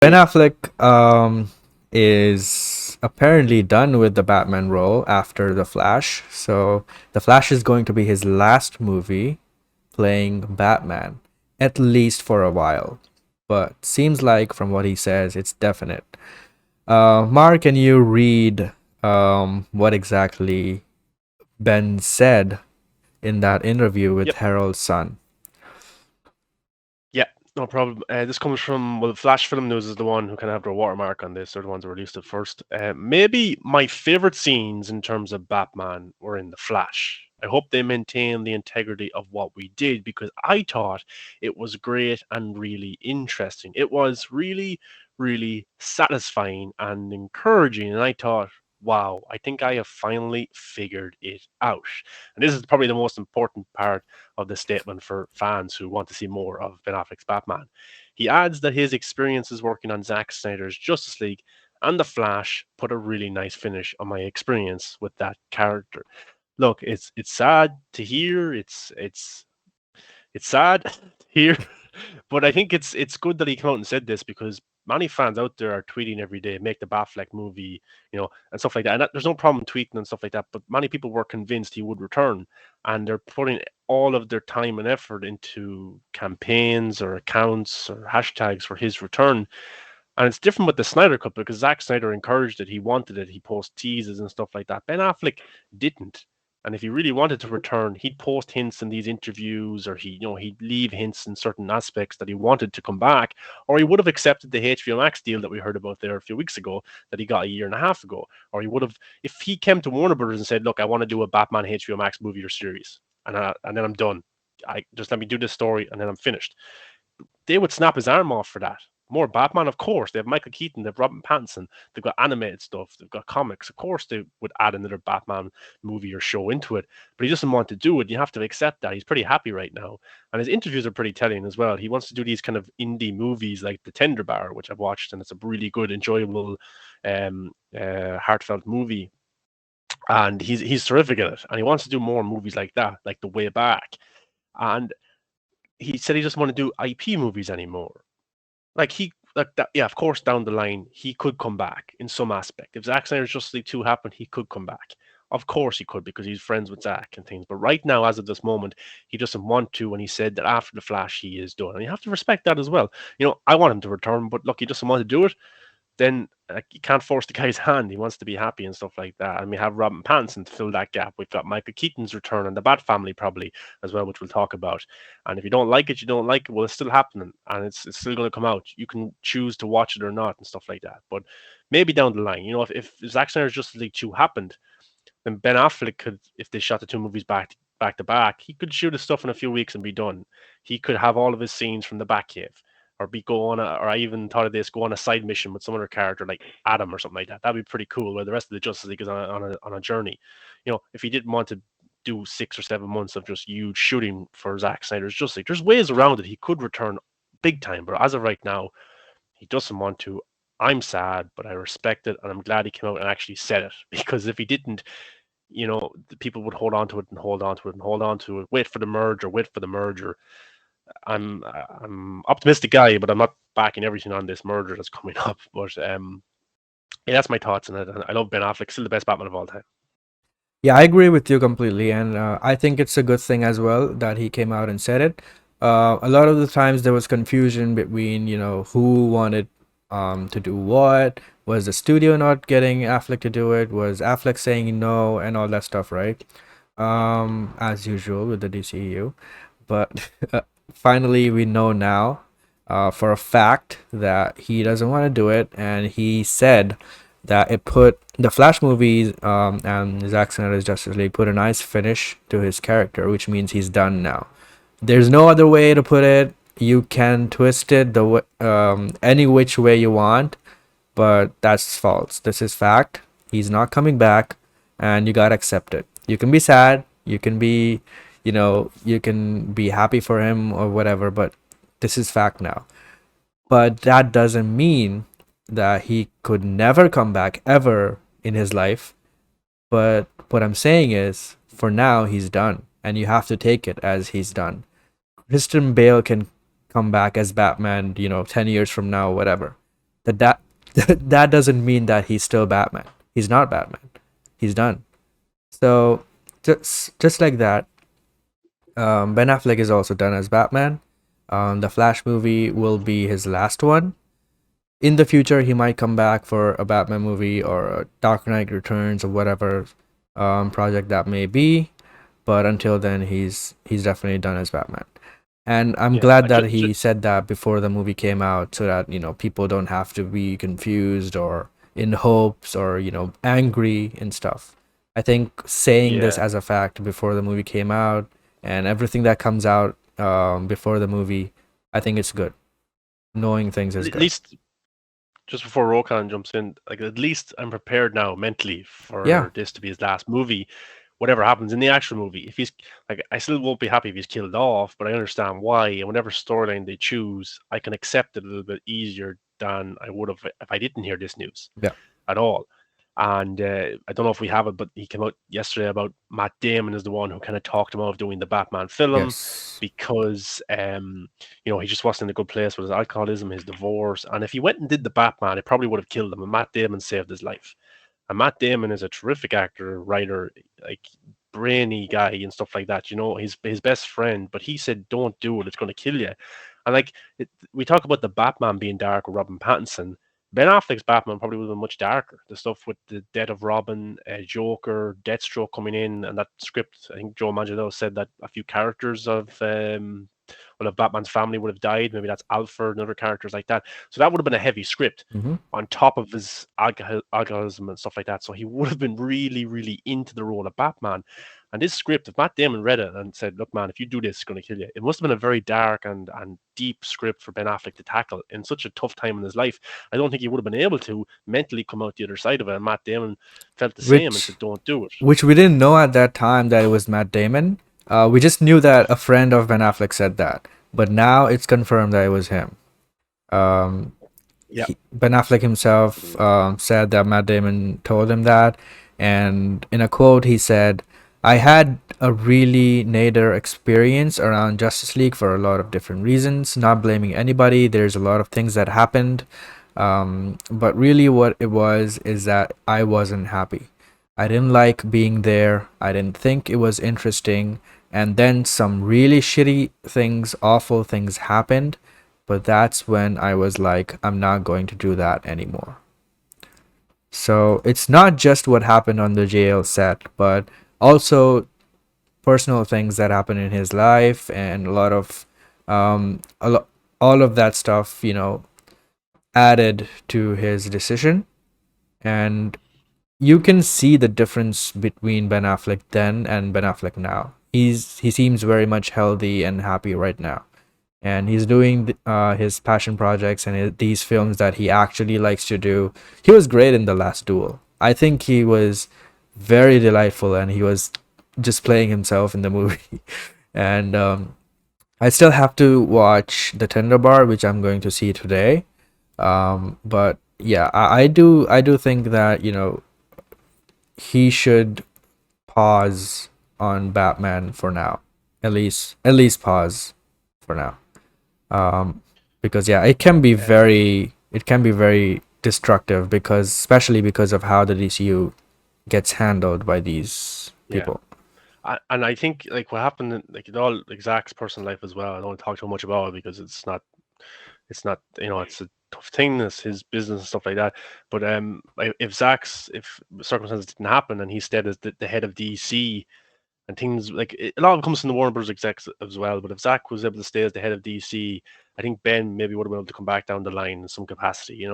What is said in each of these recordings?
Ben Affleck is apparently done with the Batman role after The Flash. So The Flash is going to be his last movie playing Batman, at least for a while. But seems like from what he says, it's definite. Mark, can you read what exactly Ben said in that interview with Yep. Harold's son? Yeah, no problem. This comes from, well, Flash Film News is the one who kind of have their watermark on this. They're the ones who released it first. Maybe my favorite scenes in terms of Batman were in The Flash. I hope they maintain the integrity of what we did because I thought it was great and really interesting. It was really, really satisfying and encouraging. And I thought, wow, I think I have finally figured it out. And this is probably the most important part of the statement for fans who want to see more of Ben Affleck's Batman. He adds that his experiences working on Zack Snyder's Justice League and The Flash put a really nice finish on my experience with that character. Look, it's sad to hear. It's sad to hear, but I think it's good that he came out and said this because many fans out there are tweeting every day, make the Batfleck movie, and stuff like that. And there's no problem tweeting and stuff like that. But many people were convinced he would return, and they're putting all of their time and effort into campaigns or accounts or hashtags for his return. And it's different with the Snyder Cut because Zack Snyder encouraged it. He wanted it. He posted teases and stuff like that. Ben Affleck didn't. And if he really wanted to return, he'd post hints in these interviews, or he'd leave hints in certain aspects that he wanted to come back, or he would have accepted the HBO Max deal that we heard about there a few weeks ago that he got a year and a half ago, or he would have, if he came to Warner Brothers and said, "Look, I want to do a Batman HBO Max movie or series, and then I'm done. I just let me do this story, and then I'm finished." They would snap his arm off for that. More Batman, of course. They have Michael Keaton, they have Robin Pattinson, they've got animated stuff, they've got comics. Of course, they would add another Batman movie or show into it, but he doesn't want to do it. You have to accept that. He's pretty happy right now. And his interviews are pretty telling as well. He wants to do these kind of indie movies like The Tender Bar, which I've watched, and it's a really good, enjoyable, heartfelt movie. And he's terrific in it. And he wants to do more movies like that, like The Way Back. And he said he doesn't want to do IP movies anymore. Like he like that, yeah, of course, down the line he could come back in some aspect. If Zack Snyder's Justice League 2 happened, he could come back. Of course he could because he's friends with Zack and things. But right now, as of this moment, he doesn't want to. And he said that after the Flash, he is done. And you have to respect that as well. I want him to return, but look, he doesn't want to do it. Then you can't force the guy's hand. He wants to be happy and stuff like that. And we have Robin Pattinson to fill that gap. We've got Michael Keaton's return and the Bat Family probably as well, which we'll talk about. And if you don't like it, you don't like it. Well, it's still happening and it's still going to come out. You can choose to watch it or not and stuff like that. But maybe down the line, if Zack Snyder's Justice League 2 happened, then Ben Affleck could, if they shot the two movies back to back, he could shoot his stuff in a few weeks and be done. He could have all of his scenes from the Batcave, or or I even thought of this, go on a side mission with some other character like Adam or something like that. That'd be pretty cool. Where the rest of the Justice League is on a journey. If he didn't want to do 6 or 7 months of just huge shooting for Zack Snyder's Justice League, there's ways around it. He could return big time, but as of right now, he doesn't want to. I'm sad, but I respect it, and I'm glad he came out and actually said it. Because if he didn't, the people would hold on to it and hold on to it and hold on to it. Wait for the merge or wait for the merger. I'm optimistic guy, but I'm not backing everything on this merger that's coming up. But yeah, that's my thoughts on it. I love Ben Affleck, still the best Batman of all time. Yeah, I agree with you completely, and I think it's a good thing as well that he came out and said it. A lot of the times there was confusion between, who wanted to do what. Was the studio not getting Affleck to do it? Was Affleck saying no and all that stuff, right? As usual with the DCEU. But finally, we know now for a fact that he doesn't want to do it, and he said that it put the Flash movies and Zack Snyder's Justice League put a nice finish to his character, which means he's done now. There's no other way to put it. You can twist it any which way you want, but that's false. This is fact. He's not coming back, and you gotta accept it. You can be sad. You can be, you can be happy for him or whatever, but this is fact now. But that doesn't mean that he could never come back ever in his life. But what I'm saying is, for now, he's done, and you have to take it as he's done. Christian Bale can come back as Batman, 10 years from now, whatever. that that doesn't mean that he's still Batman. He's not Batman. He's done. So just like that, Ben Affleck is also done as Batman. The Flash movie will be his last one. In the future, he might come back for a Batman movie or a Dark Knight Returns or whatever project that may be. But until then, he's definitely done as Batman. And I'm Yeah, glad that he said that before the movie came out, so that people don't have to be confused or in hopes or angry and stuff. I think saying this yeah. as a fact before the movie came out and everything that comes out before the movie, I think it's good. Knowing things is At good. least just before Rokan jumps in, like at least I'm prepared now mentally Yeah. for this to be his last movie. Whatever happens in the actual movie, if he's like, I still won't be happy if he's killed off, but I understand why. And whatever storyline they choose, I can accept it a little bit easier than I would have if I didn't hear this news Yeah. at all. And I don't know if we have it, but he came out yesterday about Matt Damon is the one who kind of talked him out of doing the Batman film Yes. because he just wasn't in a good place with his alcoholism, his divorce, and if he went and did the Batman, it probably would have killed him. And Matt Damon saved his life. And Matt Damon is a terrific actor, writer, like brainy guy and stuff like that. His best friend, but he said, "Don't do it; it's going to kill you." And we talk about the Batman being dark with Robin Pattinson. Ben Affleck's Batman probably would have been much darker. The stuff with the death of Robin, Joker, Deathstroke coming in, and that script. I think Joe Manganiello said that a few characters of Batman's family would have died. Maybe that's Alfred and other characters like that. So that would have been a heavy script Mm-hmm. on top of his alcoholism and stuff like that. So he would have been really, really into the role of Batman. And this script, if Matt Damon read it and said, "Look, man, if you do this, it's going to kill you," it must have been a very dark and deep script for Ben Affleck to tackle in such a tough time in his life. I don't think he would have been able to mentally come out the other side of it. And Matt Damon felt the same and Which said, "Don't do it." which we didn't know at that time that it was Matt Damon. We just knew that a friend of Ben Affleck said that, but now it's confirmed that it was him. Um, Yeah, Ben Affleck himself said that Matt Damon told him that, and in a quote he said, "I had a really nadir experience around Justice League for a lot of different reasons. Not blaming anybody. There's a lot of things that happened, but really what it was is that I wasn't happy. I didn't like being there. I didn't think it was interesting." And then some really shitty things, awful things happened, but that's when I was like, I'm not going to do that anymore. So it's not just what happened on the jail set, but also personal things that happened in his life and a lot of, all of that stuff, added to his decision. And you can see the difference between Ben Affleck then and Ben Affleck now. He seems very much healthy and happy right now, and he's doing his passion projects and these films that he actually likes to do. He was great in The Last Duel. I think he was very delightful, and he was just playing himself in the movie. And I still have to watch The Tender Bar, which I'm going to see today. But yeah, I do think that he should pause on Batman for now. At least pause for now. um, because yeah, it can be very destructive, because especially because of how the DCU gets handled by these yeah. people. And I think like what happened, like it all like Zach's personal life as well. I don't want to talk too much about it because it's not it's a tough thing. It's his business and stuff like that. But if circumstances didn't happen and he stayed as the head of DC and things like a lot of it comes from the Warner Bros. Execs as well. But if Zach was able to stay as the head of DC, I think Ben maybe would have been able to come back down the line in some capacity.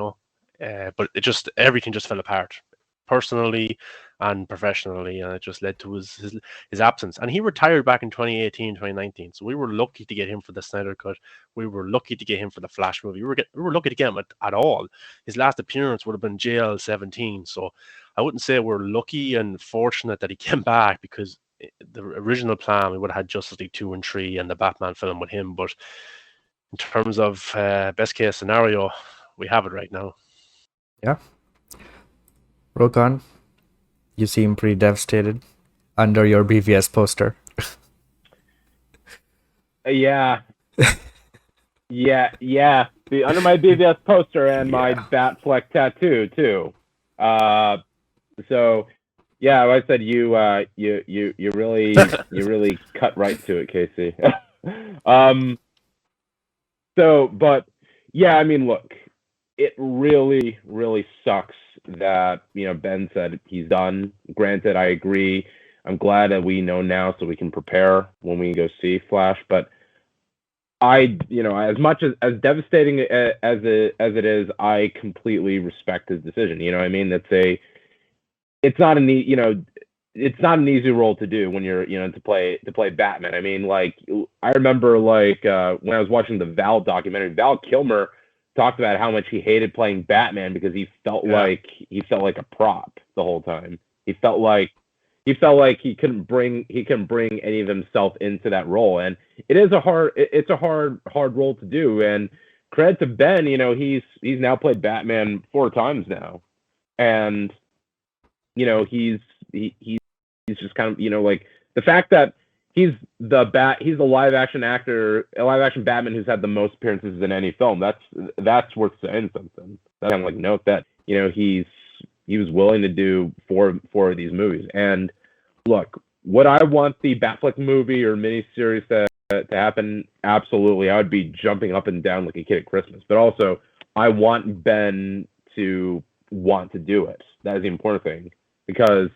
But everything just fell apart personally and professionally, and it just led to his absence. And he retired back in 2018, 2019. So we were lucky to get him for the Snyder Cut. We were lucky to get him for the Flash movie. We were lucky to get him at all. His last appearance would have been JL 17. So I wouldn't say we're lucky and fortunate that he came back, because the original plan we would have had Justice League 2 and 3 and the Batman film with him. But in terms of best case scenario, we have it right now. Yeah, Rokan, you seem pretty devastated under your BVS poster. Yeah, yeah, yeah. under my BVS poster and my Yeah. Batfleck tattoo too. So yeah, like I said, you really cut right to it, Casey. But yeah, I mean, look, it really, really sucks that Ben said he's done. Granted, I agree. I'm glad that we know now, so we can prepare when we go see Flash. But as much as devastating as it is, I completely respect his decision. You know what I mean? It's not it's not an easy role to do when you're to play Batman. I mean, like, I remember, like, when I was watching the Val documentary, Val Kilmer talked about how much he hated playing Batman because he felt like a prop the whole time. He felt like he couldn't bring any of himself into that role, and it's a hard role to do. And credit to Ben, he's now played Batman 4 times now, and he's just kind of like, the fact that he's the live action Batman who's had the most appearances in any film. That's worth saying something. That kind of like note that he was willing to do four of these movies. And look, would I want the Batfleck movie or miniseries to happen? Absolutely. I would be jumping up and down like a kid at Christmas. But also, I want Ben to want to do it. That is the important thing. Because,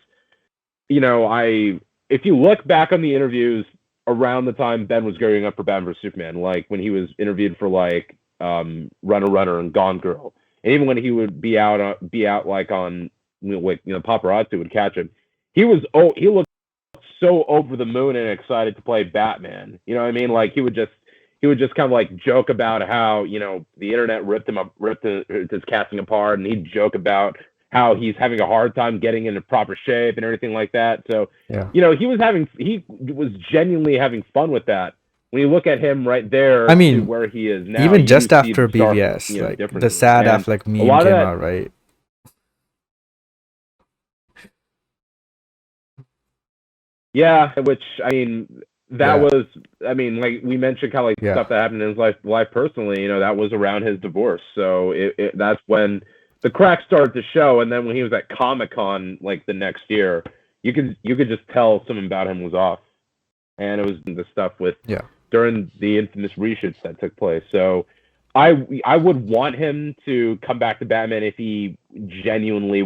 if you look back on the interviews around the time Ben was gearing up for Batman vs Superman, like when he was interviewed for like Runner and Gone Girl, and even when he would be out like on paparazzi would catch him, he looked so over the moon and excited to play Batman. You know what I mean? Like he would just kind of like joke about how the internet ripped his casting apart, and he'd joke about how he's having a hard time getting into proper shape and everything like that. So, Yeah. he was genuinely having fun with that. When you look at him right there, I mean, to where he is now, even you just see after the stark, BVS, like the differences. sad And Affleck meme a lot came of that, out, right? yeah, which, I mean, that Yeah. was, I mean, like we mentioned, kind of like Yeah. stuff that happened in his life personally. That was around his divorce. So that's when the cracks started to show. And then when he was at Comic-Con like the next year, you could just tell something about him was off. And it was the stuff with during the infamous reshoots that took place. So I would want him to come back to Batman if he genuinely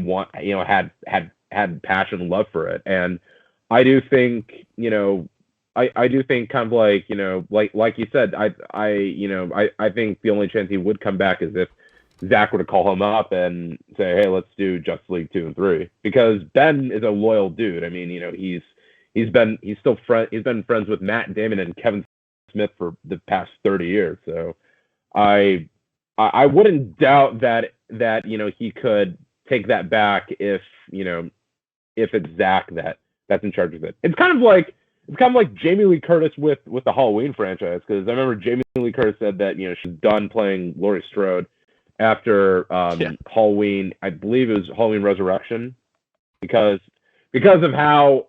had passion and love for it. And I do think, I do think, kind of like, like you said, I think the only chance he would come back is if Zach were to call him up and say, hey, let's do Justice League 2 and 3, because Ben is a loyal dude. I mean, he's been friends with Matt Damon and Kevin Smith for the past 30 years. So I wouldn't doubt that he could take that back if it's Zach that's in charge of it. It's kind of like Jamie Lee Curtis with the Halloween franchise, because I remember Jamie Lee Curtis said that she's done playing Laurie Strode after Halloween. I believe it was Halloween Resurrection, because of how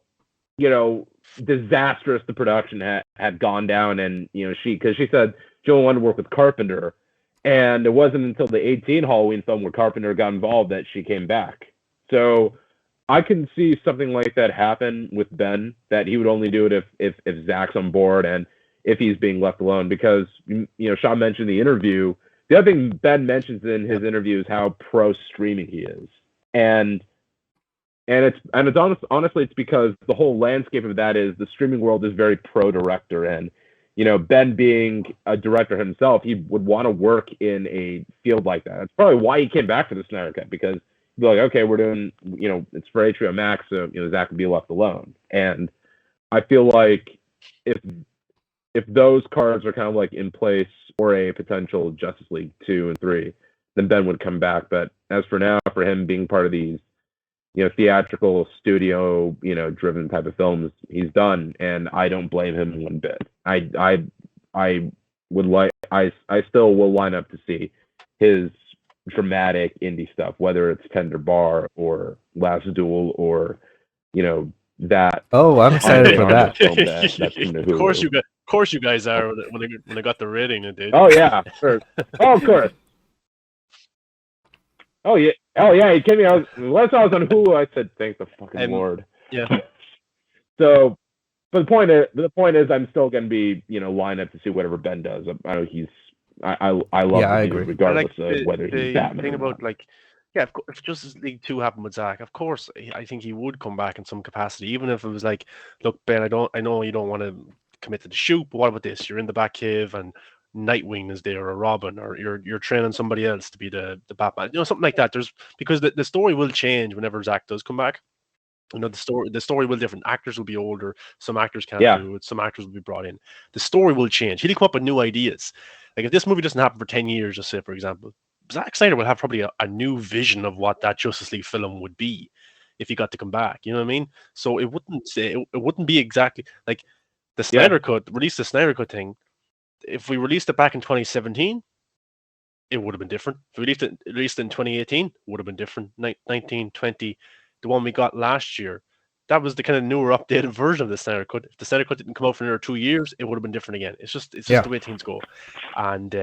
disastrous the production had gone down, and because she said she only wanted to work with Carpenter, and it wasn't until the 18 Halloween film where Carpenter got involved that she came back. So I can see something like that happen with Ben, that he would only do it if Zach's on board and if he's being left alone. Because Sean mentioned the interview. The other thing Ben mentions in his interview is how pro streaming he is, and it's honestly it's because the whole landscape of that is the streaming world is very pro director, and Ben being a director himself, he would want to work in a field like that. That's probably why he came back for the Snyder Cut, because be like, okay, we're doing, it's for HBO Max, so Zach would be left alone. And I feel like if those cards are kind of like in place for a potential Justice League 2 and 3, then Ben would come back. But as for now, for him being part of these theatrical studio driven type of films, he's done, and I don't blame him one bit. I still will line up to see his dramatic indie stuff, whether it's Tender Bar or Last Duel or that. Oh, I'm excited for that. Film that's in the Hulu. Of course you got. course, you guys are when they got the rating it did. Oh yeah, sure. Oh, of course. Oh yeah, he came me. Once I was on Hulu, I said, "Thank the fucking Lord." Yeah. So, but the point is, I'm still gonna be, lined up to see whatever Ben does. I love Yeah, I the dude, agree. regardless the, of whether the he's Batman thing or about not. if Justice League 2 happened with Zack, of course, I think he would come back in some capacity, even if it was like, look, Ben, I know you don't want to commit to the shoot, but what about this? You're in the Batcave and Nightwing is there, or Robin, or you're training somebody else to be the Batman, something like that. Because the story will change whenever Zack does come back. The story will different. Actors will be older. Some actors can't Yeah. do it. Some actors will be brought in. The story will change. He'll come up with new ideas. Like if this movie doesn't happen for 10 years, just say for example, Zack Snyder will have probably a new vision of what that Justice League film would be if he got to come back. You know what I mean? So it wouldn't be exactly like the Snyder Cut. Release the Snyder Cut thing. If we released it back in 2017, it would have been different. If we released it in 2018, it would have been different. 1920, the one we got last year, that was the kind of newer, updated version of the Snyder Cut. If the Snyder Cut didn't come out for another 2 years, it would have been different again. It's just the way things go. And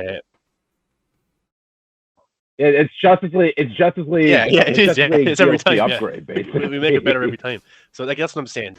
it's Justice League. It's Justice League. Yeah, it is. Yeah, it's every time. Upgrade, basically. We make it better every time. So that's what I'm saying.